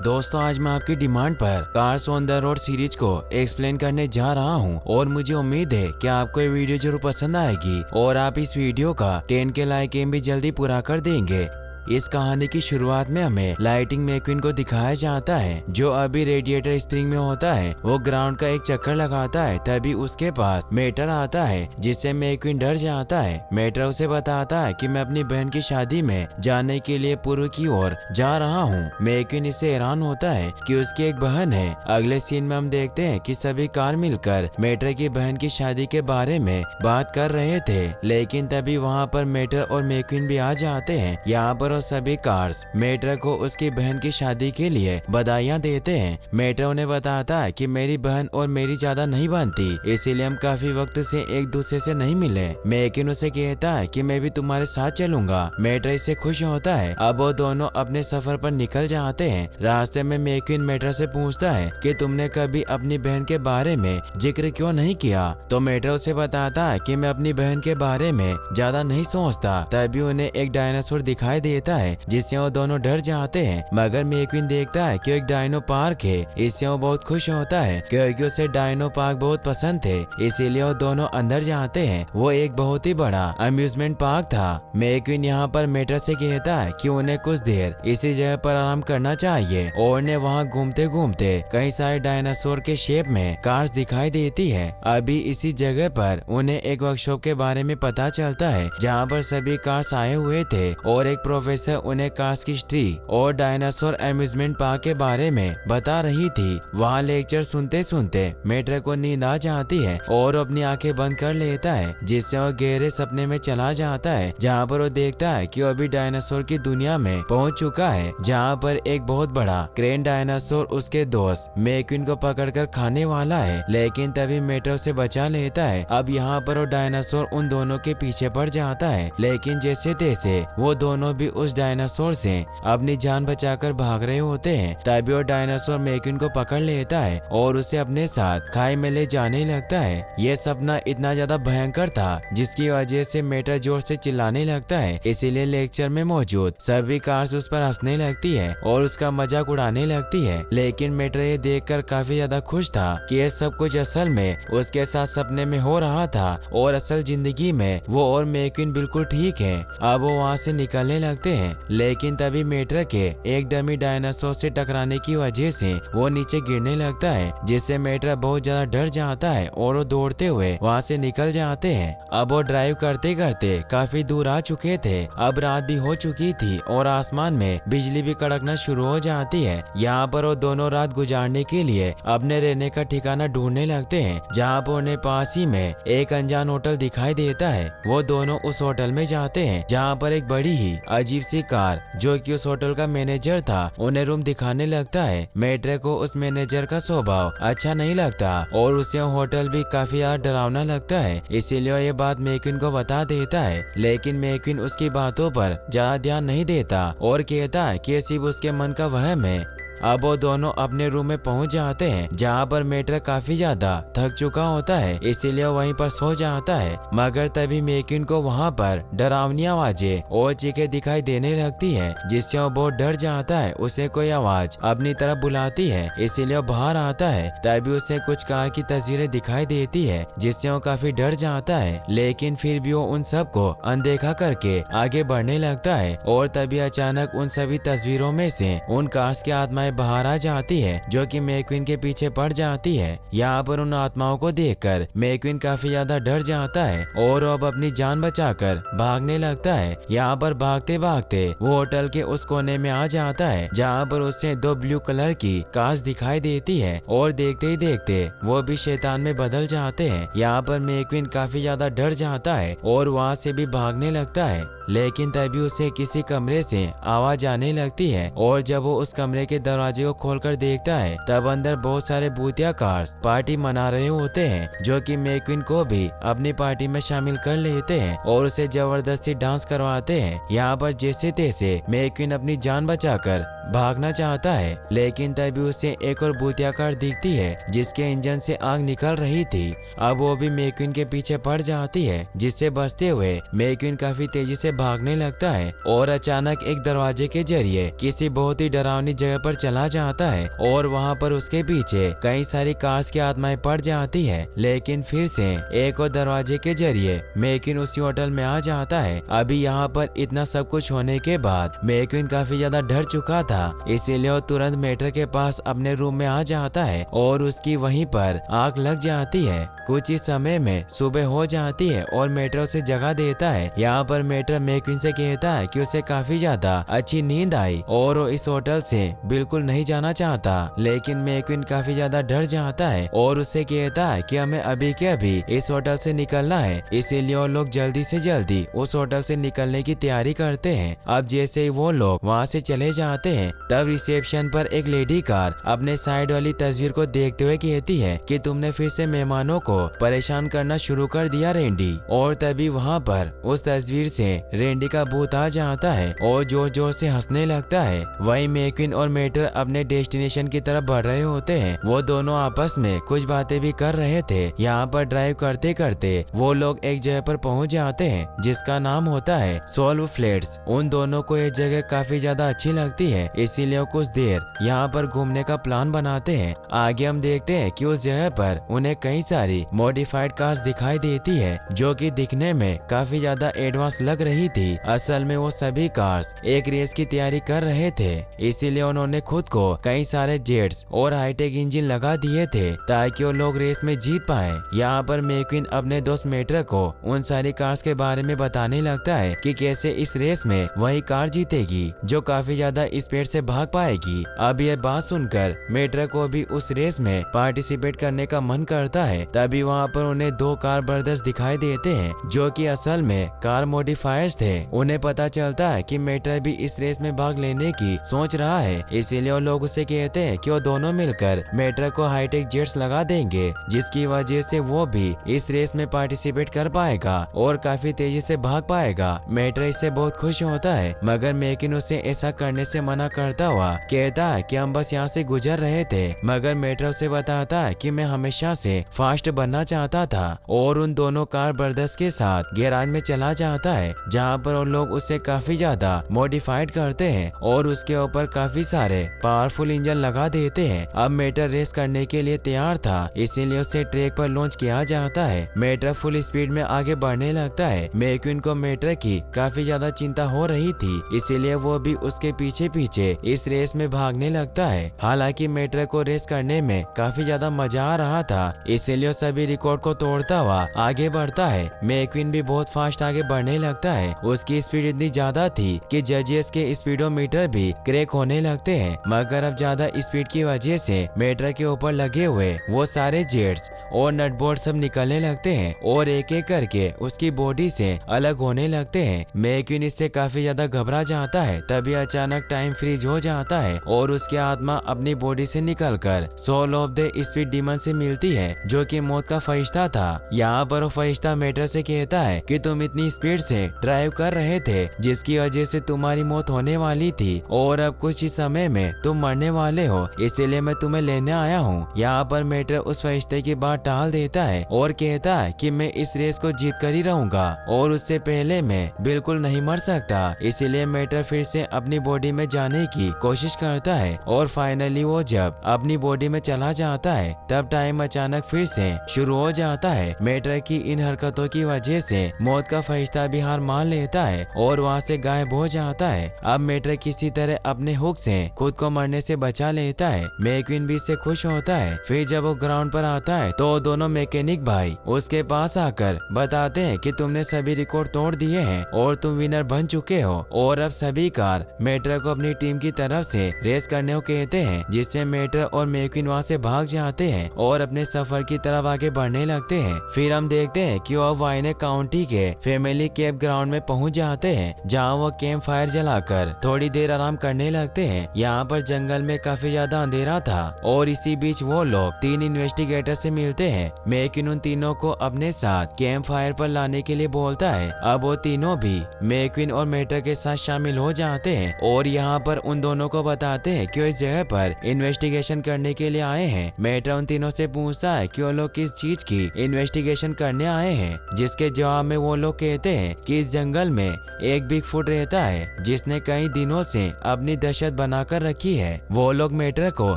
दोस्तों आज मैं आपकी डिमांड पर cars on the road series को एक्सप्लेन करने जा रहा हूं और मुझे उम्मीद है कि आपको ये वीडियो जरूर पसंद आएगी और आप इस वीडियो का 10 के लाइक एम भी जल्दी पूरा कर देंगे। इस कहानी की शुरुआत में हमें लाइटिंग मैक्विन को दिखाया जाता है जो अभी रेडिएटर स्प्रिंग में होता है। वो ग्राउंड का एक चक्कर लगाता है, तभी उसके पास मेटर आता है जिससे मैक्विन डर जाता है। मेटर उसे बताता है कि मैं अपनी बहन की शादी में जाने के लिए पूर्व की ओर जा रहा हूँ। मैक्विन इससे हैरान होता है कि उसकी एक बहन है। अगले सीन में हम देखते हैं कि सभी कार मिलकर मेटर की बहन की शादी के बारे में बात कर रहे थे, लेकिन तभी वहाँ पर मेटर और मैक्विन भी आ जाते हैं। यहाँ पर सभी कार्स मेटर को उसकी बहन की शादी के लिए बधाइयां देते हैं। मेटर उन्हें बताता है कि मेरी बहन और मेरी ज्यादा नहीं बनती, इसीलिए हम काफी वक्त से एक दूसरे से नहीं मिले। मैक्विन उसे कहता है कि मैं भी तुम्हारे साथ चलूंगा। मेटर इससे खुश होता है। अब वो दोनों अपने सफर पर निकल जाते हैं। रास्ते में मैक्विन मेटर से पूछता है कि तुमने कभी अपनी बहन के बारे में जिक्र क्यों नहीं किया, तो मेटर उसे बताता है कि मैं अपनी बहन के बारे में ज्यादा नहीं सोचता। तभी उन्हें एक डायनासोर दिखाई देता है जिससे वो दोनों डर जाते हैं, मगर मैक्विन देखता है कि एक डायनो पार्क है। इससे वो बहुत खुश होता है क्योंकि उसे डायनो पार्क बहुत पसंद थे, इसीलिए वो दोनों अंदर जाते हैं। वो एक बहुत ही बड़ा अम्यूजमेंट पार्क था। मैक्विन यहाँ पर मेटर से कहता है कि उन्हें कुछ देर इसी जगह पर आराम करना चाहिए और उन्हें वहाँ घूमते घूमते कई सारे डायनासोर के शेप में कार्स दिखाई देती है। अभी इसी जगह पर उन्हें एक वर्कशॉप के बारे में पता चलता है जहाँ पर सभी कार्स आए हुए थे और एक प्रोफेसर उन्हें कार्स की हिस्ट्री और डायनासोर अम्यूजमेंट पार्क के बारे में बता रही थी। वहाँ लेक्चर सुनते सुनते मेटर को नींद आ जाती है और अपनी आंखें बंद कर लेता है, जिससे वो गहरे सपने में चला जाता है जहाँ पर वो देखता है कि वो अभी डायनासोर की दुनिया में पहुँच चुका है, जहाँ पर एक बहुत बड़ा क्रेन डायनासोर उसके दोस्त मैक्विन को पकड़कर खाने वाला है, लेकिन तभी मेटर उसे बचा लेता है। अब यहाँ पर वो डायनासोर उन दोनों के पीछे पड़ जाता है, लेकिन जैसे तैसे वो दोनों भी उस डायनासोर से अपनी जान बचाकर भाग रहे होते हैं। तभी वो डायनासोर मैक्विन को पकड़ लेता है और उसे अपने साथ खाई में ले जाने लगता है। यह सपना इतना ज्यादा भयंकर था जिसकी वजह से मेटर जोर से चिल्लाने लगता है, इसीलिए लेक्चर में मौजूद सभी कार्स उस पर हंसने लगती है और उसका मजाक उड़ाने लगती है। लेकिन मेटर ये देखकर काफी ज्यादा खुश था कि यह सब कुछ असल में उसके साथ सपने में हो रहा था और असल जिंदगी में वो और मैक्विन बिल्कुल ठीक है। अब वो वहाँ से निकलने लगते हैं, लेकिन तभी मेटर के एक डमी डायनासोर से टकराने की वजह से वो नीचे गिरने लगता है, जिससे मेटर बहुत ज्यादा डर जाता है और वो दौड़ते हुए वहाँ से निकल जाते हैं। अब वो ड्राइव करते करते काफी दूर आ चुके थे। अब रात भी हो चुकी थी और आसमान में बिजली भी कड़कना शुरू हो जाती है। यहाँ पर वो दोनों रात गुजारने के लिए अपने रहने का ठिकाना ढूंढने लगते हैं, जहाँ पर उन्हें पास ही में एक अनजान होटल दिखाई देता है। वो दोनों उस होटल में जाते हैं जहाँ पर एक बड़ी ही अजीब सी कार जो कि उस होटल का मैनेजर था उन्हें रूम दिखाने लगता है। मेटर को उस मैनेजर का स्वभाव अच्छा नहीं लगता और उसे होटल भी काफी ज्यादा डरावना लगता है, इसीलिए ये बात मैक्विन को बता देता है। लेकिन मैक्विन उसकी बातों पर ज्यादा ध्यान नहीं देता और कहता है कि सिर्फ उसके मन का वहम है। अब वो दोनों अपने रूम में पहुंच जाते हैं जहां पर मेटर काफी ज्यादा थक चुका होता है, इसीलिए वहीं पर सो जाता है। मगर तभी मैक्विन को वहां पर डरावनी आवाजें और चीखें दिखाई देने लगती है, जिससे वो बहुत डर जाता है। उसे कोई आवाज अपनी तरफ बुलाती है, इसीलिए वो बाहर आता है। तभी उसे कुछ कार की तस्वीरें दिखाई देती है, जिससे वो काफी डर जाता है, लेकिन फिर भी वो उन सबको अनदेखा करके आगे बढ़ने लगता है। और तभी अचानक उन सभी तस्वीरों में से उन कार्स की आत्माएं बाहर आ जाती है जो कि मैक्विन के पीछे पड़ जाती है। यहाँ पर उन आत्माओं को देखकर मैक्विन काफी ज्यादा डर जाता है और अब अपनी जान बचाकर भागने लगता है। यहाँ पर भागते भागते वो होटल के उस कोने में आ जाता है जहाँ पर उसे दो ब्लू कलर की कार्स दिखाई देती है और देखते ही देखते वो भी शैतान में बदल जाते हैं। यहाँ पर मैक्विन काफी ज्यादा डर जाता है और वहाँ से भी भागने लगता है, लेकिन तभी उसे किसी कमरे से आवाज आने लगती है और जब वो उस कमरे के दरवाजे को खोलकर देखता है तब अंदर बहुत सारे भूतिया कार्स पार्टी मना रहे होते हैं, जो कि मैक्विन को भी अपनी पार्टी में शामिल कर लेते हैं और उसे जबरदस्ती डांस करवाते हैं। यहाँ पर जैसे तैसे मैक्विन अपनी जान बचाकर भागना चाहता है, लेकिन तभी उसे एक और भूतिया कार दिखती है जिसके इंजन से आग निकल रही थी। अब वो भी मैक्वीन के पीछे पड़ जाती है, जिससे बचते हुए मैक्वीन काफी तेजी से भागने लगता है और अचानक एक दरवाजे के जरिए किसी बहुत ही डरावनी जगह पर चला जाता है और वहाँ पर उसके पीछे कई सारी कार्स की आत्माएं पड़ जाती है। लेकिन फिर से एक और दरवाजे के जरिए मैक्वीन उसी होटल में आ जाता है। अभी यहाँ पर इतना सब कुछ होने के बाद मैक्वीन काफी ज्यादा डर चुका था, इसीलिए वो तुरंत मेटर के पास अपने रूम में आ जाता है और उसकी वहीं पर आग लग जाती है। कुछ ही समय में सुबह हो जाती है और मेटर उसे जगा देता है। यहाँ पर मेटर मैक्वीन से कहता है कि उसे काफी ज्यादा अच्छी नींद आई और वो इस होटल से बिल्कुल नहीं जाना चाहता, लेकिन मैक्वीन काफी ज्यादा डर जाता है और उससे कहता है कि हमें अभी के अभी इस होटल से निकलना है। इसीलिए वो लोग जल्दी से जल्दी उस होटल से निकलने की तैयारी करते हैं। अब जैसे ही वो लोग वहाँ से चले जाते हैं, तब रिसेप्शन पर एक लेडी कार अपने साइड वाली तस्वीर को देखते हुए कहती है कि तुमने फिर से मेहमानों को परेशान करना शुरू कर दिया रेंडी। और तभी वहाँ पर उस तस्वीर से रेंडी का भूत आ जाता है और जोर जोर से हंसने लगता है। वहीं मैक्वीन और मेटर अपने डेस्टिनेशन की तरफ बढ़ रहे होते हैं। वो दोनों आपस में कुछ बातें भी कर रहे थे। यहाँ पर ड्राइव करते करते वो लोग एक जगह पर पहुँच जाते हैं जिसका नाम होता है सोल्व फ्लैट्स। उन दोनों को ये जगह काफी ज्यादा अच्छी लगती है, इसीलिए वो कुछ देर यहाँ पर घूमने का प्लान बनाते हैं। आगे हम देखते हैं कि उस जगह पर उन्हें कई सारी मॉडिफाइड कार्स दिखाई देती है जो कि दिखने में काफी ज्यादा एडवांस लग रही थी। असल में वो सभी कार्स एक रेस की तैयारी कर रहे थे, इसीलिए उन्होंने खुद को कई सारे जेट्स और हाईटेक इंजन लगा दिए थे ताकि वो लोग रेस में जीत पाए। यहाँ पर मैक्वीन अपने दोस्त मेटर को उन सारी कार्स के बारे में बताने लगता है कि कैसे इस रेस में वही कार जीतेगी जो काफी ज्यादा स्पीड से भाग पाएगी। अब ये बात सुनकर मेटर को भी उस रेस में पार्टिसिपेट करने का मन करता है। तभी वहाँ पर उन्हें दो कार ब्रदर्स दिखाई देते हैं जो कि असल में कार मॉडिफायर्स थे। उन्हें पता चलता है कि मेटर भी इस रेस में भाग लेने की सोच रहा है, इसीलिए वो लोग उसे कहते हैं कि वो दोनों मिलकर मेटर को हाईटेक जेट्स लगा देंगे, जिसकी वजह से वो भी इस रेस में पार्टिसिपेट कर पाएगा और काफी तेजी से भाग पाएगा। मेटर इससे बहुत खुश होता है, मगर मैक्वीन उसे ऐसा करने से मना करता हुआ कहता है कि हम बस यहाँ से गुजर रहे थे। मगर मेटर उसे बताता है कि मैं हमेशा से फास्ट बनना चाहता था और उन दोनों कार ब्रदर्स के साथ गैराज में चला जाता है, जहाँ पर उन लोग उसे काफी ज्यादा मॉडिफाइड करते हैं और उसके ऊपर काफी सारे पावरफुल इंजन लगा देते हैं। अब मेटर रेस करने के लिए तैयार था, इसीलिए उसे ट्रैक पर लॉन्च किया जाता है। मेटर फुल स्पीड में आगे बढ़ने लगता है। मैक्वीन को मेटर की काफी ज्यादा चिंता हो रही थी, इसीलिए वो भी उसके पीछे पीछे इस रेस में भागने लगता है। हालांकि मेटर को रेस करने में काफी ज्यादा मजा आ रहा था, इसीलिए सभी रिकॉर्ड को तोड़ता हुआ आगे बढ़ता है। मैक्वीन भी बहुत फास्ट आगे बढ़ने लगता है। उसकी स्पीड इतनी ज्यादा थी कि जजेस के स्पीडोमीटर भी क्रैक होने लगते हैं, मगर अब ज्यादा स्पीड की वजह से मेटर के ऊपर लगे हुए वो सारे जेट्स और नटबोल्ट सब निकलने लगते हैं और एक एक करके उसकी बॉडी से अलग होने लगते हैं। मैक्वीन इससे काफी ज्यादा घबरा जाता है। तभी अचानक टाइम फ्रीज हो जाता है और उसकी आत्मा अपनी बॉडी से निकलकर soul of the speed demon से मिलती है जो कि मौत का फरिश्ता था। यहाँ पर वो फरिश्ता मेटर से कहता है कि तुम इतनी स्पीड से ड्राइव कर रहे थे जिसकी वजह से तुम्हारी मौत होने वाली थी और अब कुछ ही समय में तुम मरने वाले हो, इसीलिए मैं तुम्हें लेने आया हूँ। यहाँ पर मेटर उस फरिश्ते की बात टाल देता है और कहता है कि मैं इस रेस को जीत कर ही रहूंगा और उससे पहले मैं बिल्कुल नहीं मर सकता। इसीलिए मेटर फिर से अपनी बॉडी में जाने की कोशिश करता है और फाइनली वो जब अपनी बॉडी में चला जाता है तब टाइम अचानक फिर से शुरू हो जाता है। मेटर की इन हरकतों की वजह से मौत का फरिश्ता भी हार मान लेता है और वहाँ से गायब हो जाता है। अब मेटर किसी तरह अपने हुक से खुद को मरने से बचा लेता है। मैक्वीन भी इससे खुश होता है। फिर जब वो ग्राउंड पर आता है तो दोनों मैकेनिक भाई उसके पास आकर बताते हैं कि तुमने सभी रिकॉर्ड तोड़ दिए हैं और तुम विनर बन चुके हो और अब सभी कार मेटर को अपनी टीम की तरफ से रेस करने को कहते हैं, जिससे मेटर और मैक्वीन वहाँ से भाग जाते हैं और अपने सफर की तरफ आगे बढ़ने लगते हैं। फिर हम देखते हैं कि वो वाइनेक काउंटी के फैमिली कैंप ग्राउंड में पहुंच जाते हैं, जहां वो कैंप फायर जलाकर थोड़ी देर आराम करने लगते हैं। यहाँ पर जंगल में काफी ज्यादा अंधेरा था और इसी बीच वो लोग 3 इन्वेस्टिगेटर से मिलते हैं। मैक्वीन उन तीनों को अपने साथ कैंप फायर पर लाने के लिए बोलता है। अब वो तीनों भी मैक्वीन और मेटर के साथ शामिल हो जाते हैं और यहाँ पर पर उन दोनों को बताते हैं कि वो इस जगह पर इन्वेस्टिगेशन करने के लिए आए हैं। मेट्रो उन तीनों से पूछता है कि वो लोग किस चीज की इन्वेस्टिगेशन करने आए हैं, जिसके जवाब में वो लोग कहते हैं कि इस जंगल में एक बिगफुट रहता है जिसने कई दिनों से अपनी दहशत बनाकर रखी है। वो लोग मेट्रो को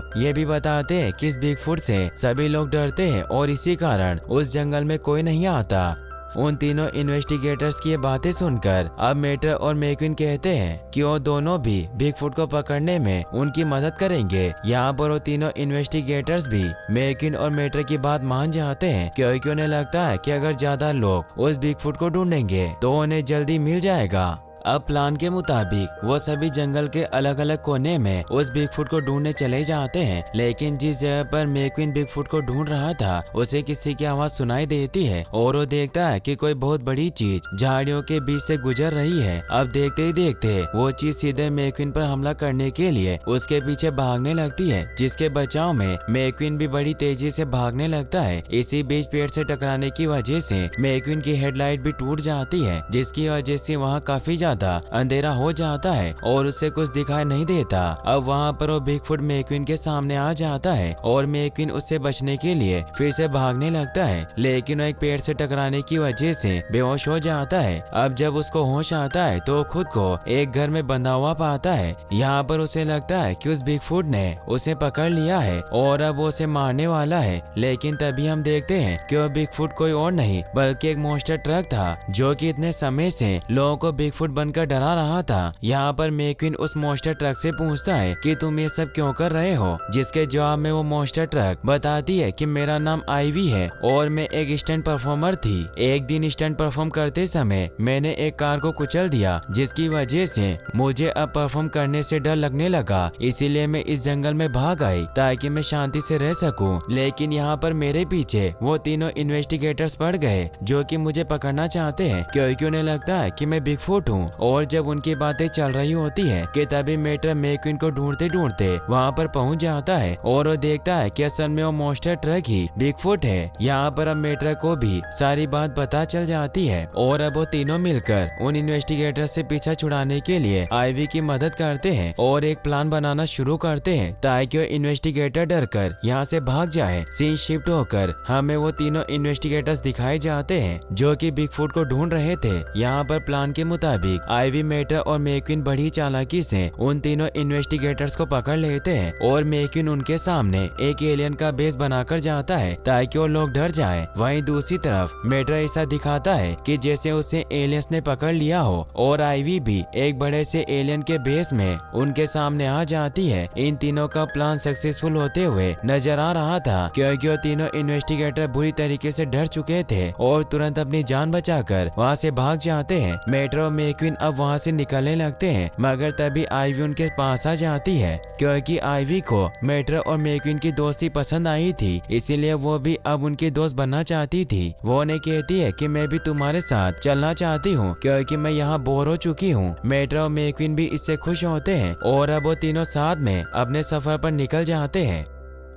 ये भी बताते हैं कि इस बिगफुट से सभी लोग डरते हैं और इसी कारण उस जंगल में कोई नहीं आता। उन तीनों इन्वेस्टिगेटर्स की ये बातें सुनकर अब मेट्रो और मैक्विन कहते हैं कि वो दोनों भी बिगफुट को पकड़ने में उनकी मदद करेंगे। यहाँ पर वो तीनों इन्वेस्टिगेटर्स भी मैक्विन और मेट्रो की बात मान जाते हैं, क्योंकि उन्हें लगता है कि अगर ज्यादा लोग उस बिगफुट को ढूंढेंगे तो उन्हें जल्दी मिल जाएगा। अब प्लान के मुताबिक वो सभी जंगल के अलग अलग कोने में उस बिगफुट को ढूंढने चले जाते हैं, लेकिन जिस जगह पर मैक्विन बिगफुट को ढूंढ रहा था उसे किसी की आवाज सुनाई देती है और वो देखता है कि कोई बहुत बड़ी चीज झाड़ियों के बीच से गुजर रही है। अब देखते ही देखते वो चीज सीधे मैक्विन पर हमला करने के लिए उसके पीछे भागने लगती है, जिसके बचाव में मैक्विन भी बड़ी तेजी से भागने लगता है। इसी बीच पेड़ से टकराने की वजह से मैक्विन की हेडलाइट भी टूट जाती है, जिसकी वजह से वहाँ काफी अंधेरा हो जाता है और उसे कुछ दिखाई नहीं देता। अब वहाँ पर वो बिगफुट मैक्विन के सामने आ जाता है और मैक्विन उससे बचने के लिए फिर से भागने लगता है, लेकिन वो एक पेड़ से टकराने की वजह से बेहोश हो जाता है। अब जब उसको होश आता है तो खुद को एक घर में बंधा हुआ पाता है। यहाँ पर उसे लगता है कि उस बिगफुट ने उसे पकड़ लिया है और अब वो उसे मारने वाला है, लेकिन तभी हम देखते हैं कि वो बिगफुट कोई और नहीं बल्कि एक मॉन्स्टर ट्रक था, जो कि इतने समय से लोगों को बिगफुट बनकर डरा रहा था। यहाँ पर मैक्विन उस मॉन्स्टर ट्रक से पूछता है कि तुम ये सब क्यों कर रहे हो, जिसके जवाब में वो मॉन्स्टर ट्रक बताती है कि मेरा नाम आईवी है और मैं एक स्टंट परफॉर्मर थी। एक दिन स्टंट परफॉर्म करते समय मैंने एक कार को कुचल दिया, जिसकी वजह से मुझे अब परफॉर्म करने से डर लगने लगा, इसीलिए मैं इस जंगल में भाग आई ताकि मैं शांति से रह सकूं। लेकिन यहाँ पर मेरे पीछे वो तीनों इन्वेस्टिगेटर्स पड़ गए, जो कि मुझे पकड़ना चाहते हैं, क्योंकि उन्हें लगता है कि मैं बिगफुट हूँ। और जब उनकी बातें चल रही होती है कि तभी मेट्रो मैक्विन को ढूंढते ढूंढते वहाँ पर पहुँच जाता है और वो देखता है कि असल में वो मॉन्स्टर ट्रक ही बिगफुट है। यहाँ पर अब मेट्रो को भी सारी बात पता चल जाती है और अब वो तीनों मिलकर उन इन्वेस्टिगेटर से पीछा छुड़ाने के लिए आईवी की मदद करते हैं और एक प्लान बनाना शुरू करते हैं ताकि वो इन्वेस्टिगेटर डरकर यहाँ से भाग जाए। सीन शिफ्ट होकर हमें वो तीनों इन्वेस्टिगेटर्स दिखाए जाते हैं जो कि बिगफुट को ढूंढ रहे थे। यहाँ पर प्लान के मुताबिक आईवी, मेट्रो और मैक्विन बड़ी चालाकी से उन तीनों इन्वेस्टिगेटर्स को पकड़ लेते हैं और मैक्विन उनके सामने एक एलियन का बेस बनाकर जाता है ताकि वो लोग डर जाए। वहीं दूसरी तरफ मेट्रो ऐसा दिखाता है कि जैसे उसे एलियंस ने पकड़ लिया हो और आईवी भी एक बड़े से एलियन के बेस में उनके सामने आ जाती है। इन तीनों का प्लान सक्सेसफुल होते हुए नजर आ रहा था, क्योंकि वो तीनों इन्वेस्टिगेटर बुरी तरीके से डर चुके थे और तुरंत अपनी जान बचाकर वहाँ से भाग जाते हैं। मेट्रो और मैक्विन अब वहाँ से निकलने लगते हैं, मगर तभी आईवी उनके पास आ जाती है, क्योंकि आईवी को मेट्रो और मैक्विन की दोस्ती पसंद आई थी, इसीलिए वो भी अब उनकी दोस्त बनना चाहती थी। वो उन्हें कहती है कि मैं भी तुम्हारे साथ चलना चाहती हूँ, क्योंकि मैं यहाँ बोर हो चुकी हूँ। मेट्रो और मैक्विन भी इससे खुश होते हैं और अब वो तीनों साथ में अपने सफर पर निकल जाते हैं।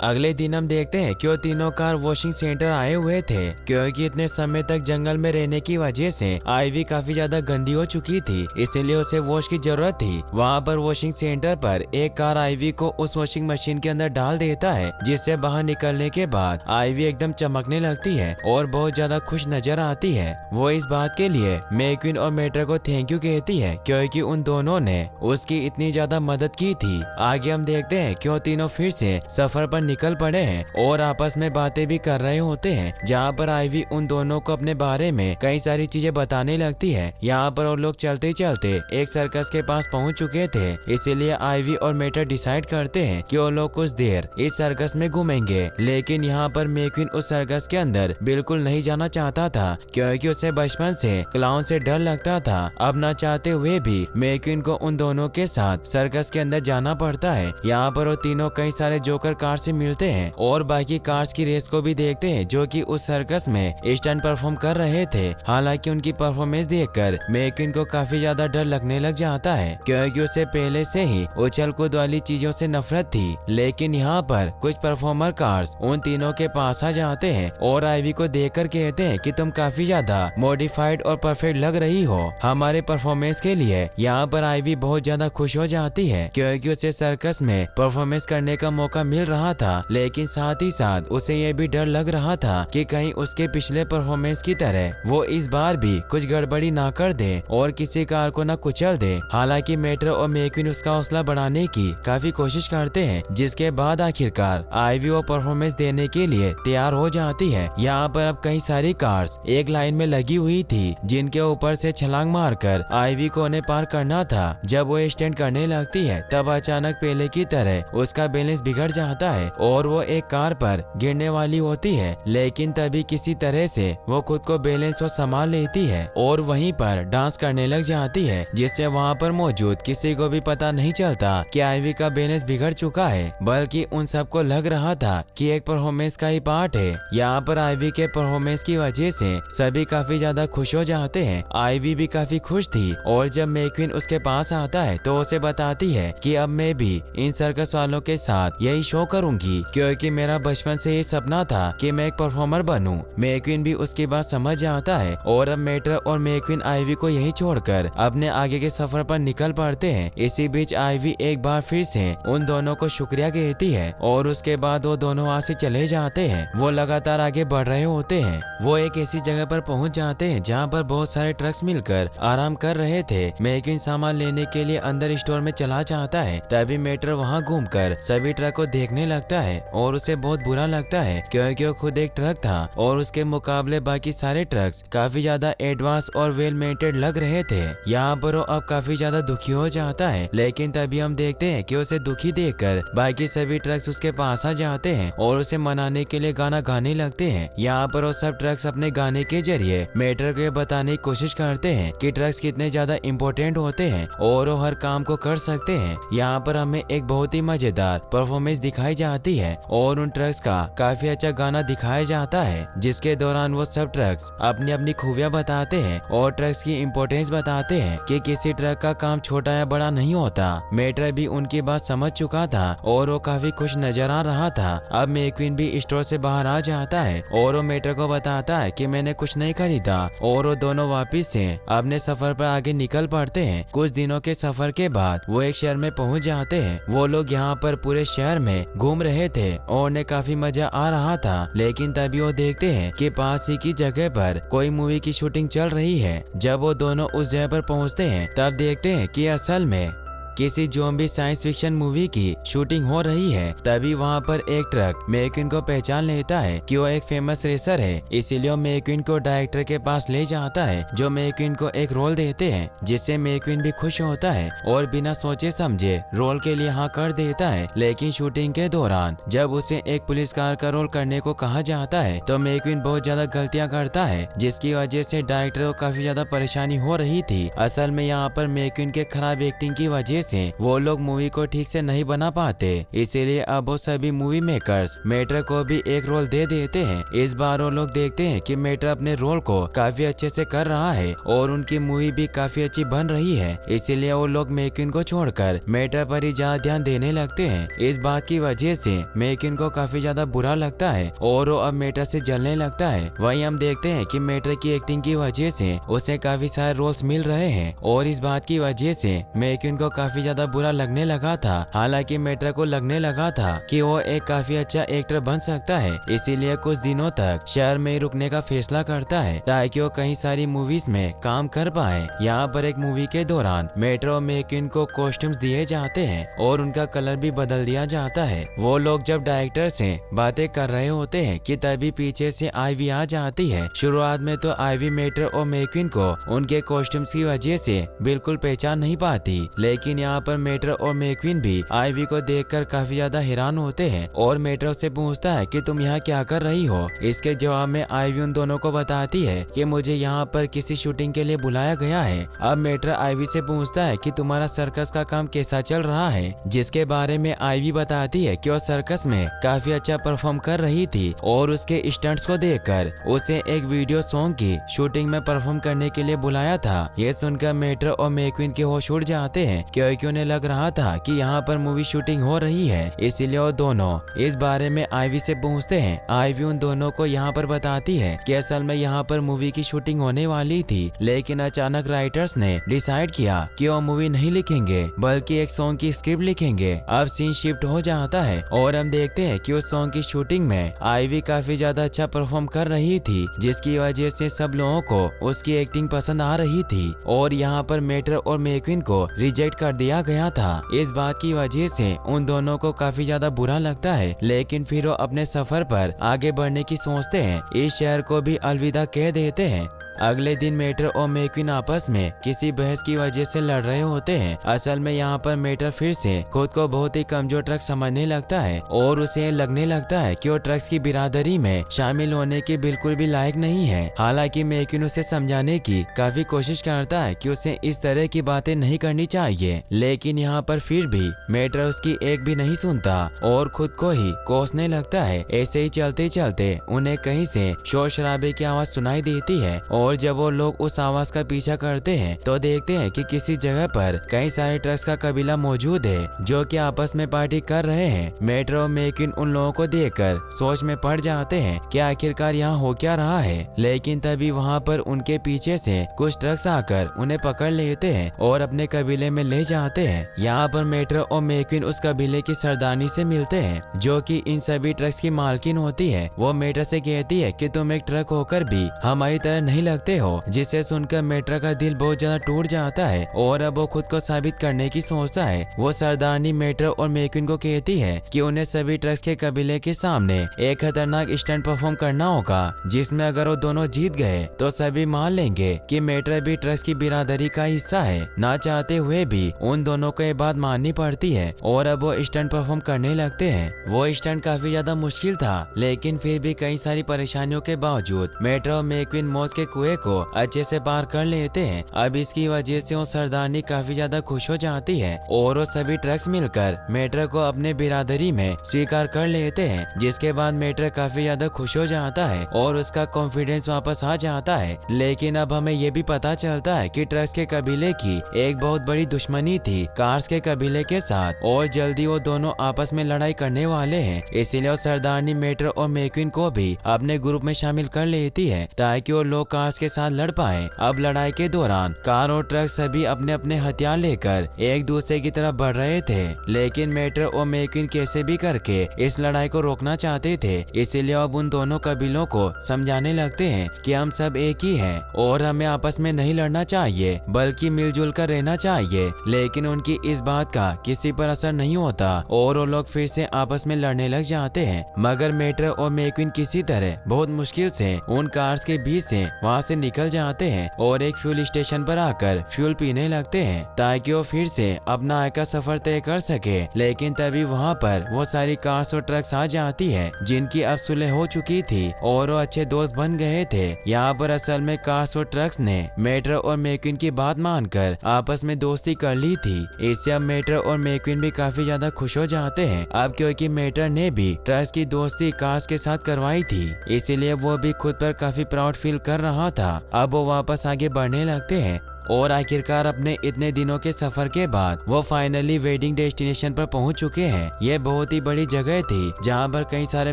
अगले दिन हम देखते हैं कि वो तीनों कार वॉशिंग सेंटर आए हुए थे, क्योंकि इतने समय तक जंगल में रहने की वजह से आईवी काफी ज्यादा गंदी हो चुकी थी, इसलिए उसे वॉश की जरूरत थी। वहाँ पर वॉशिंग सेंटर पर एक कार आईवी को उस वॉशिंग मशीन के अंदर डाल देता है, जिससे बाहर निकलने के बाद आईवी एकदम चमकने लगती है और बहुत ज्यादा खुश नजर आती है। वो इस बात के लिए मैक्विन और मेट्रो को थैंक यू कहती है, क्योंकि उन दोनों ने उसकी इतनी ज्यादा मदद की थी। आगे हम देखते हैं कि वो तीनों फिर से सफर पर निकल पड़े हैं और आपस में बातें भी कर रहे होते हैं, जहाँ पर आईवी उन दोनों को अपने बारे में कई सारी चीजें बताने लगती है। यहाँ पर वो लोग चलते चलते एक सर्कस के पास पहुँच चुके थे, इसीलिए आईवी और मेट्रो डिसाइड करते हैं कि वो लोग कुछ देर इस सर्कस में घूमेंगे। लेकिन यहाँ पर मैक्विन उस सर्कस के अंदर बिल्कुल नहीं जाना चाहता था, क्योंकि उसे बचपन से क्लाउन से डर लगता था। अब न चाहते हुए भी मैक्विन को उन दोनों के साथ सर्कस के अंदर जाना पड़ता है। यहाँ पर वो तीनों कई सारे जोकर कार से मिलते हैं और बाकी कार्स की रेस को भी देखते हैं जो कि उस सर्कस में स्टंट परफॉर्म कर रहे थे। हालांकि उनकी परफॉर्मेंस देखकर मैक्विन को काफी ज्यादा डर लगने लग जाता है क्योंकि उसे पहले से ही उछल कूद वाली चीजों से नफरत थी। लेकिन यहाँ पर कुछ परफॉर्मर कार्स उन तीनों के पास आ जाते हैं और आईवी को देखकर कहते हैं कि तुम काफी ज्यादा मॉडिफाइड और परफेक्ट लग रही हो हमारे परफॉर्मेंस के लिए। यहाँ पर आईवी बहुत ज्यादा खुश हो जाती है क्योंकि उसे सर्कस में परफॉर्मेंस करने का मौका मिल रहा था, लेकिन साथ ही साथ उसे ये भी डर लग रहा था कि कहीं उसके पिछले परफॉर्मेंस की तरह वो इस बार भी कुछ गड़बड़ी ना कर दे और किसी कार को ना कुचल दे। हालांकि मेट्रो और मैक्विन उसका हौसला बढ़ाने की काफी कोशिश करते हैं, जिसके बाद आखिरकार आईवी वो परफॉर्मेंस देने के लिए तैयार हो जाती है। यहाँ पर अब कई सारी कार्स एक लाइन में लगी हुई थी जिनके ऊपर से छलांग मारकर आईवी को उन्हें पार करना था। जब वो स्टैंड करने लगती है तब अचानक पहले की तरह उसका बैलेंस बिगड़ जाता है और वो एक कार पर गिरने वाली होती है, लेकिन तभी किसी तरह से वो खुद को बैलेंस और संभाल लेती है और वहीं पर डांस करने लग जाती है, जिससे वहाँ पर मौजूद किसी को भी पता नहीं चलता कि आईवी का बैलेंस बिगड़ चुका है, बल्कि उन सबको लग रहा था कि एक परफॉर्मेंस का ही पार्ट है। यहाँ पर आईवी के परफॉर्मेंस की वजह से सभी काफी ज्यादा खुश हो जाते हैं। आईवी भी काफी खुश थी और जब मैक्विन उसके पास आता है तो उसे बताती है कि अब मैं भी इन सर्कस वालों के साथ यही शो करूंगी क्योंकि मेरा बचपन से ये सपना था कि मैं एक परफॉर्मर बनूं। मैक्विन भी उसकी बात समझ जाता है और अब मेट्रो और मैक्विन आईवी को यही छोड़कर अपने आगे के सफर पर निकल पड़ते हैं। इसी बीच आईवी एक बार फिर से उन दोनों को शुक्रिया कहती है और उसके बाद वो दोनों वहाँ से चले जाते हैं। वो लगातार आगे बढ़ रहे होते हैं। वो एक ऐसी जगह पर पहुँच जाते हैं जहाँ पर बहुत सारे ट्रक्स मिलकर आराम कर रहे थे। मैक्विन सामान लेने के लिए अंदर स्टोर में चला जाता है, तभी मेट्रो वहाँ घूमकर सभी ट्रक को देखने लगता है और उसे बहुत बुरा लगता है क्योंकि वो खुद एक ट्रक था और उसके मुकाबले बाकी सारे ट्रक्स काफी ज्यादा एडवांस और वेल मेंटेड लग रहे थे। यहाँ पर वो अब काफी ज्यादा दुखी हो जाता है, लेकिन तभी हम देखते हैं कि उसे दुखी देखकर बाकी सभी ट्रक्स उसके पास आ जाते हैं और उसे मनाने के लिए गाना गाने लगते हैं। यहाँ पर वो सब ट्रक्स अपने गाने के जरिए मेट्रो को बताने की कोशिश करते हैं कि ट्रक्स कितने ज्यादा इम्पोर्टेंट होते हैं और वो हर काम को कर सकते हैं। यहाँ पर हमें एक बहुत ही मजेदार परफॉर्मेंस दिखाई जाती है और उन ट्रक्स का काफी अच्छा गाना दिखाया जाता है, जिसके दौरान वो सब ट्रक्स अपनी अपनी खूबियां बताते हैं और ट्रक्स की इम्पोर्टेंस बताते हैं कि किसी ट्रक का काम छोटा या बड़ा नहीं होता। मेट्रो भी उनकी बात समझ चुका था और वो काफी खुश नजर आ रहा था। अब मैक्विन भी स्टोर से बाहर आ जाता है और वो मेट्रो को बताता है कि मैंने कुछ नहीं खरीदा और वो दोनों वापिस से अपने सफर पर आगे निकल पड़ते हैं। कुछ दिनों के सफर के बाद वो एक शहर में पहुंच जाते हैं। वो लोग यहाँ पर पूरे शहर में घूम रहे थे और उन्हें काफी मजा आ रहा था, लेकिन तभी वो देखते हैं कि पास ही की जगह पर कोई मूवी की शूटिंग चल रही है। जब वो दोनों उस जगह पर पहुँचते हैं तब देखते हैं कि असल में किसी ज़ॉम्बी साइंस फिक्शन मूवी की शूटिंग हो रही है। तभी वहाँ पर एक ट्रक मैक्विन को पहचान लेता है कि वो एक फेमस रेसर है, इसीलिए मैक्विन को डायरेक्टर के पास ले जाता है जो मैक्विन को एक रोल देते हैं, जिससे मैक्विन भी खुश होता है और बिना सोचे समझे रोल के लिए हाँ कर देता है। लेकिन शूटिंग के दौरान जब उसे एक पुलिस कार का रोल करने को कहा जाता है तो मैक्विन बहुत ज्यादा गलतियाँ करता है, जिसकी वजह से डायरेक्टर को काफी ज्यादा परेशानी हो रही थी। असल में यहाँ पर मैक्विन के खराब एक्टिंग की वजह से वो लोग मूवी को ठीक से नहीं बना पाते, इसीलिए अब वो सभी मूवी मेकर्स मेट्रो को भी एक रोल दे देते हैं। इस बार वो लोग देखते हैं कि मेट्रो अपने रोल को काफी अच्छे से कर रहा है और उनकी मूवी भी काफी अच्छी बन रही है, इसीलिए वो लोग मैक्विन को छोड़कर मेट्रो पर ही ज्यादा ध्यान देने लगते हैं। इस बात की वजह से मैक्विन को काफी ज्यादा बुरा लगता है और वो अब मेट्रो से जलने लगता है। वहीं हम देखते हैं कि मेट्रो की एक्टिंग की वजह से उसे काफी सारे रोल्स मिल रहे हैं और इस बात की वजह से मैक्विन को काफी ज्यादा बुरा लगने लगा था। हालांकि मेट्रो को लगने लगा था कि वो एक काफी अच्छा एक्टर बन सकता है, इसीलिए कुछ दिनों तक शहर में रुकने का फैसला करता है ताकि वो कई सारी मूवीज में काम कर पाए। यहाँ पर एक मूवी के दौरान मेट्रो और मैक्विन को कॉस्ट्यूम्स दिए जाते हैं और उनका कलर भी बदल दिया जाता है। वो लोग जब डायरेक्टर से बातें कर रहे होते हैं कि तभी पीछे से आईवी आ जाती है। शुरुआत में तो आईवी मेट्रो और मैक्विन को उनके कॉस्ट्यूम्स की वजह से बिल्कुल पहचान नहीं पाती, लेकिन यहाँ पर मेट्रो और मैक्वीन भी आईवी को देखकर काफी ज्यादा हैरान होते हैं और मेट्रो से पूछता है कि तुम यहाँ क्या कर रही हो। इसके जवाब में आईवी उन दोनों को बताती है कि मुझे यहाँ पर किसी शूटिंग के लिए बुलाया गया है। अब मेट्रो आईवी से पूछता है कि तुम्हारा सर्कस का काम कैसा चल रहा है, जिसके बारे में आईवी बताती है कि वो सर्कस में काफी अच्छा परफॉर्म कर रही थी और उसके स्टंट्स को देखकर उसे एक वीडियो सॉन्ग की शूटिंग में परफॉर्म करने के लिए बुलाया था। ये सुनकर मेट्रो और मैक्वीन के होश उड़ जाते हैं क्योंकि उन्हें लग रहा था कि यहाँ पर मूवी शूटिंग हो रही है, इसलिए वो दोनों इस बारे में आईवी से पूछते हैं। आईवी उन दोनों को यहाँ पर बताती है कि असल में यहाँ पर मूवी की शूटिंग होने वाली थी, लेकिन अचानक राइटर्स ने डिसाइड किया कि वो मूवी नहीं लिखेंगे बल्कि एक सॉन्ग की स्क्रिप्ट लिखेंगे। अब सीन शिफ्ट हो जाता है और हम देखते हैं कि उस सॉन्ग की शूटिंग में आईवी काफी ज्यादा अच्छा परफॉर्म कर रही थी, जिसकी वजह से सब लोगों को उसकी एक्टिंग पसंद आ रही थी और यहाँ पर मेट्रो और मैक्वीन को रिजेक्ट कर दिया गया था। इस बात की वजह से उन दोनों को काफी ज्यादा बुरा लगता है, लेकिन फिर वो अपने सफर पर आगे बढ़ने की सोचते हैं। इस शहर को भी अलविदा कह देते हैं। अगले दिन मेट्रो और मैक्वीन आपस में किसी बहस की वजह से लड़ रहे होते हैं। असल में यहाँ पर मेट्रो फिर से खुद को बहुत ही कमजोर ट्रक समझने लगता है और उसे लगने लगता है कि वो ट्रक्स की बिरादरी में शामिल होने के बिल्कुल भी लायक नहीं है। हालांकि मैक्वीन उसे समझाने की काफी कोशिश करता है कि उसे इस तरह की बातें नहीं करनी चाहिए, लेकिन यहाँ पर फिर भी मेट्रो उसकी एक भी नहीं सुनता और खुद को ही कोसने लगता है। ऐसे ही चलते चलते उन्हें कहीं से शोर शराबे की आवाज सुनाई देती है और जब वो लोग उस आवाज का पीछा करते हैं तो देखते हैं कि किसी जगह पर कई सारे ट्रक्स का कबीला मौजूद है जो कि आपस में पार्टी कर रहे हैं। मेट्रो और मैक्वीन उन लोगों को देखकर सोच में पड़ जाते हैं कि आखिरकार यहाँ हो क्या रहा है, लेकिन तभी वहाँ पर उनके पीछे से कुछ ट्रक्स आकर उन्हें पकड़ लेते हैं और अपने कबीले में ले जाते हैं। यहाँ पर मेट्रो और मैक्वीन उस कबीले की सरदारनी से मिलते हैं जो कि इन सभी ट्रक्स की मालकिन होती है। वो मेट्रो से कहती है कि तुम एक ट्रक होकर भी हमारी तरह नहीं लगते हो, जिसे सुनकर मेट्रो का दिल बहुत ज्यादा टूट जाता है और अब वो खुद को साबित करने की सोचता है। वो सरदारनी मेट्रो और मैक्वीन को कहती है कि उन्हें सभी ट्रक्स के कबीले के सामने एक खतरनाक स्टंट परफॉर्म करना होगा, जिसमें अगर वो दोनों जीत गए तो सभी मान लेंगे कि मेट्रो भी ट्रक्स की बिरादरी का हिस्सा है। ना चाहते हुए भी उन दोनों को ये बात माननी पड़ती है और अब वो स्टंट परफॉर्म करने लगते हैं। वो स्टंट काफी ज्यादा मुश्किल था, लेकिन फिर भी कई सारी परेशानियों के बावजूद मेट्रो और मैक्वीन मौत के कुएं को अच्छे से पार कर लेते हैं। अब इसकी वजह से वो सरदारनी काफी ज्यादा खुश हो जाती है और वो सभी ट्रक्स मिलकर मेट्रो को अपने बिरादरी में स्वीकार कर लेते हैं, जिसके बाद मेट्रो काफी ज्यादा खुश हो जाता है और उसका कॉन्फिडेंस वापस आ जाता है। लेकिन अब हमें ये भी पता चलता है कि ट्रक्स के कबीले की एक बहुत बड़ी दुश्मनी थी कार्स के कबीले के साथ और जल्दी वो दोनों आपस में लड़ाई करने वाले हैं। इसीलिए वो सरदारनी मेट्रो और मैक्वीन को भी अपने ग्रुप में शामिल कर लेती है ताकि वो लोग कार्स के साथ लड़ पाए। अब लड़ाई के दौरान कार और ट्रक सभी अपने अपने हथियार लेकर एक दूसरे की तरफ बढ़ रहे थे, लेकिन मेट्रो और मैक्वीन कैसे भी करके इस लड़ाई को रोकना चाहते थे। इसीलिए अब उन दोनों कबीलों को समझाने लगते हैं कि हम सब एक ही हैं और हमें आपस में नहीं लड़ना चाहिए बल्कि मिलजुल कर रहना चाहिए। लेकिन उनकी इस बात का किसी पर असर नहीं होता और वो लोग फिर से आपस में लड़ने लग जाते हैं, मगर मेट्रो और मैक्वीन किसी तरह बहुत मुश्किल से उन कार्स के बीच से वहाँ से निकल जाते हैं और एक फ्यूल स्टेशन पर आकर फ्यूल पीने लगते हैं ताकि वो फिर से अपना आगे का सफर तय कर सके। लेकिन तभी वहाँ पर वो सारी कार्स और ट्रक्स आ जाती है जिनकी अब सुलह हो चुकी थी और वो अच्छे दोस्त बन गए थे। यहाँ पर असल में कार्स और ट्रक्स ने मेट्रो और मैक्वीन की बात मानकर आपस में दोस्ती कर ली थी। इससे अब मेट्रो और मैक्वीन भी काफी ज्यादा खुश हो जाते हैं अब क्योंकि मेट्रो ने भी ट्रक्स की दोस्ती कार्स के साथ करवाई थी, इसीलिए वो भी खुद पर काफी प्राउड फील कर रहा था। अब वो वापस आगे बढ़ने लगते हैं और आखिरकार अपने इतने दिनों के सफर के बाद वो फाइनली वेडिंग डेस्टिनेशन पर पहुंच चुके हैं। ये बहुत ही बड़ी जगह थी जहां पर कई सारे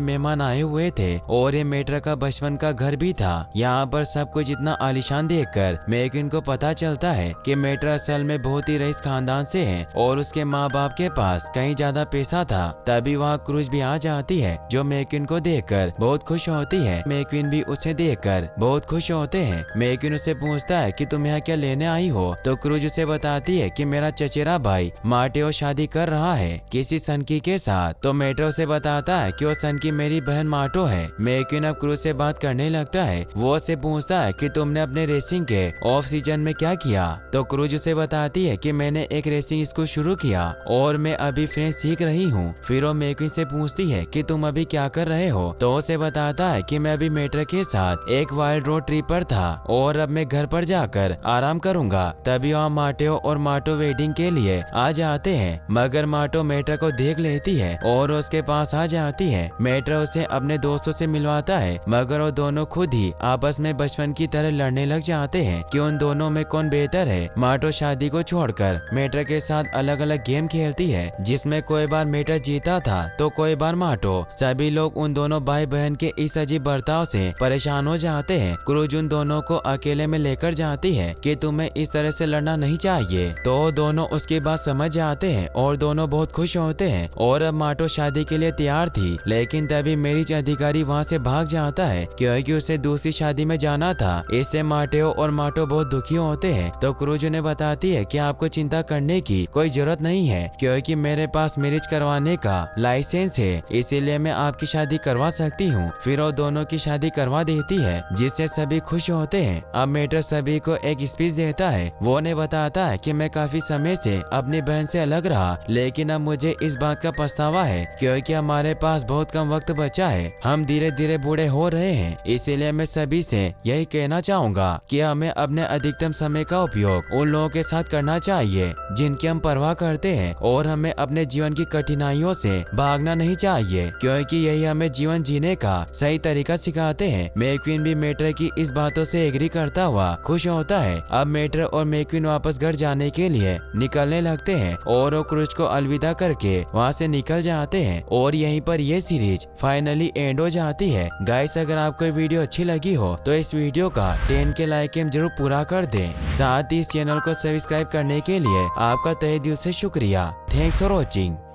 मेहमान आए हुए थे और ये मेट्रो का बचपन का घर भी था। यहाँ पर सब कुछ इतना आलीशान देखकर मैक्वीन को पता चलता है कि मेट्रो असल में बहुत ही रईस खानदान से है और उसके माँ बाप के पास कहीं ज्यादा पैसा था। तभी वहाँ क्रूज भी आ जाती है जो मैक्वीन को देखकर बहुत खुश होती है। मैक्वीन भी उसे देखकर बहुत खुश होते हैं। मैक्वीन उससे पूछता है कि तुम यहाँ क्या लेने मिलने आई हो। तो क्रूज उसे बताती है कि मेरा चचेरा भाई माटेओ शादी कर रहा है किसी सनकी के साथ। तो मेट्रो से बताता है कि वो सनकी मेरी बहन माटो है। मैक्विन अब क्रूज से बात करने लगता है। वो उससे पूछता है कि तुमने अपने रेसिंग के ऑफ सीजन में क्या किया। तो क्रूज उसे बताती है कि मैंने एक रेसिंग स्कूल शुरू किया और मैं अभी फ्रेंच सीख रही हूँ। फिर वो मैक्विन से पूछती है कि तुम अभी क्या कर रहे हो। तो उसे बताता है कि मैं अभी मेट्रो के साथ एक वाइल्ड रोड ट्रिप पर था और अब मैं घर पर जाकर आराम करूंगा। तभी वहाँ माटेओ और माटो वेडिंग के लिए आ जाते हैं, मगर माटो मेट्रो को देख लेती है और उसके पास आ जाती है। मेट्रो उसे अपने दोस्तों से मिलवाता है, मगर वो दोनों खुद ही आपस में बचपन की तरह लड़ने लग जाते हैं कि उन दोनों में कौन बेहतर है। माटो शादी को छोड़कर मेट्रो के साथ अलग अलग गेम खेलती है, जिसमें कोई बार मेट्रो जीता था तो कोई बार माटो। सभी लोग उन दोनों भाई बहन के इस अजीब बर्ताव से परेशान हो जाते हैं। क्रूज उन दोनों को अकेले में लेकर जाती है कि तुम्हें इस तरह से लड़ना नहीं चाहिए। तो दोनों उसकी बात समझ जाते हैं और दोनों बहुत खुश होते हैं। और अब माटो शादी के लिए तैयार थी, लेकिन तभी मेरिज अधिकारी वहाँ से भाग जाता है क्योंकि उसे दूसरी शादी में जाना था। इससे माटेओ और माटो बहुत दुखी होते हैं। तो क्रूज उन्हें बताती है कि आपको चिंता करने की कोई जरूरत नहीं है क्योंकि मेरे पास मैरिज करवाने का लाइसेंस है, इसीलिए मैं आपकी शादी करवा सकती हूँ। फिर वो दोनों की शादी करवा देती है, जिससे सभी खुश होते हैं। अब मेट्रो सभी को एक स्पीच देता है। वो उन्हें बताता है कि मैं काफी समय से अपनी बहन से अलग रहा, लेकिन अब मुझे इस बात का पछतावा है क्योंकि हमारे पास बहुत कम वक्त बचा है। हम धीरे धीरे बूढ़े हो रहे हैं, इसीलिए मैं सभी से यही कहना चाहूंगा कि हमें अपने अधिकतम समय का उपयोग उन लोगों के साथ करना चाहिए जिनकी हम परवाह करते हैं, और हमें अपने जीवन की कठिनाइयों से भागना नहीं चाहिए क्योंकि यही हमें जीवन जीने का सही तरीका सिखाते हैं। मैक्विन भी मेट्रो की इस बातों से एग्री करता हुआ खुश होता है। अब मेट्रो और मैक्विन वापस घर जाने के लिए निकलने लगते हैं और वो क्रूज को अलविदा करके वहाँ से निकल जाते हैं। और यहीं पर ये सीरीज फाइनली एंड हो जाती है। गाइस, अगर आपको ये वीडियो अच्छी लगी हो तो इस वीडियो का 10 के लाइक एम जरूर पूरा कर दें। साथ ही इस चैनल को सब्सक्राइब करने के लिए आपका तहे दिल से शुक्रिया। Thanks for watching.